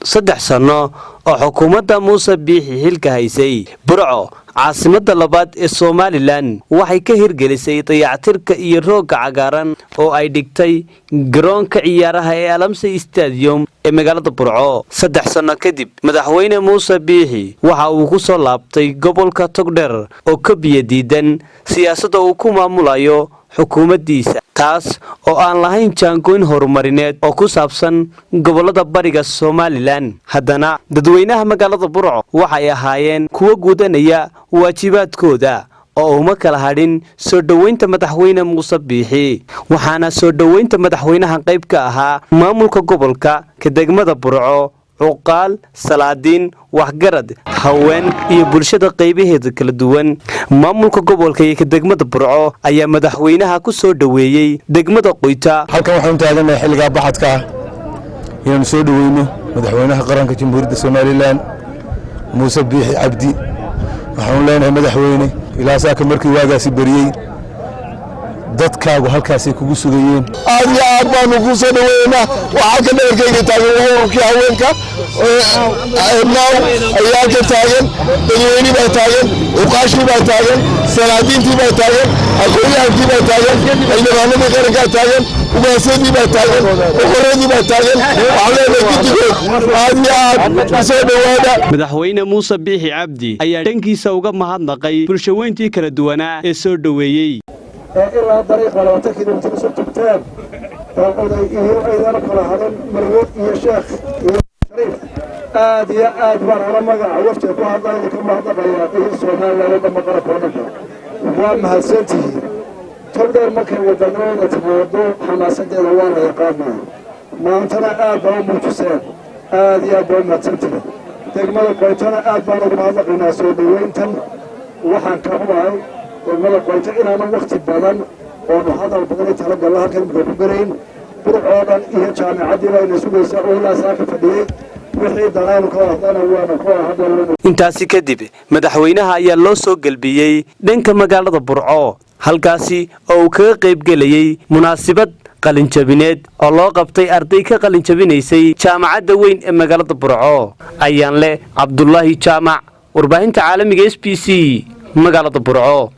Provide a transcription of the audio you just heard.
saddex sano oo xukuumadda Muuse Biixi xilka haysay. Burco caasimada labaad ee Somaliland waxay ka hirgelisay dayactirka iyo roogga cagaaran oo ay dhigtay garoonka ciyaaraha ee Alamsey Stadium ee magaalada Burco. Saddex sano kadib madaxweyne Muuse Biixi waxa uu ku soo laabtay gobolka Togdheer oo ka biyadiidan siyaasadda uu ku maamulayo xukuumaddiisa, taas oo aan lahayn jaangoyn horumarineed oo ku saabsan gobolada bariga Somaliland. Haddana dadweynaha magaalada Burco waxay ahaayeen kuwa gudanaya waajibaadkooda oo uma kala hadhin soo dhaweynta madaxweyne Muuse Biixi, waxaana soo dhaweynta madaxweynaha qayb ka ahaa maamulka gobolka ka degmada Burco, cuqaal, salaadiin, waxgarad, haween iyo bulshada qaybaheeda kala duwan. Maamulka gobolka iyo ka degmada Burco ayaa madaxweynaha ku soo dhaweeyay degmada Qoyta. halkan waxaan taaganahay xilliga baxadka inaan soo dhaweyno madaxweynaha qaranka Jamhuuriyadda Somaliland Muuse Biixi Cabdi. waxaan leenahay madaxweyne ilaa saaka markii waagaasi bariyay dadkaagu halkaasay kugu sugayeen. aad iyo aad baan ugu soo dhaweynaa. waxaa ka dheerkayga taagan ururkii haweenka naaw ayaa ka taagan, dadweyne baa taagan, uqaashii baa taagan, salaadiintii baa taagan, aqoonyahankii baa taagan, xildhibaanadii qarankaa taagan, ugaasyadii baa taagan, boqoradii baa taagan. waxaan leenahay guddigood aad iyo aad u soo dhawaada. Madaxweyne Muuse Biixi Cabdi ayaa dhankiisa uga mahadnaqay bulshaweyntii kala duwanaa ee soo dhaweeyay. ilaa dariiqa 20 kiiloomitir soo tagtaan oo oday iyo aydan kala hadan marwo iyo sheekh iyo shariif aad iyo aad baan ala magaca wafti ku hadlay ka mahadnaqaya iyo Soomaaliland oo maqara koonka waa mahadsantihiin. Togdheer markay wadannada timaado xamaasadeeda waa la yaqaanaa, maantana aad baan u muujiseen, aad iyo aad baan mahadsantihiin. degmada Qoytana aad baan ugu mahadnaqaynaa soo dhaweyntan. waxaan ka hubahay degmada Qoyta inaan waqti badan oo hadal badan tala gal halkan ku gareyn Burco dhan iyo jaamacadii ay sugaysaa oo ilaa saaka fadhiyay wixii dalaal ka hadana waa ku hadalno. Intaasi kadib madaxweynaha ayaa loo soo galbiyay dhanka magaalada Burco, halkaasi oo uu kaga qayb galayay munaasabad qalinjabineed oo loo qabtay arday ka qalinjabinaysay jaamacadda weyn ee magaalada Burco. ayaan leh Cabdullaahi Jaamac, warbaahinta caalamiga SBC magaalada Burco.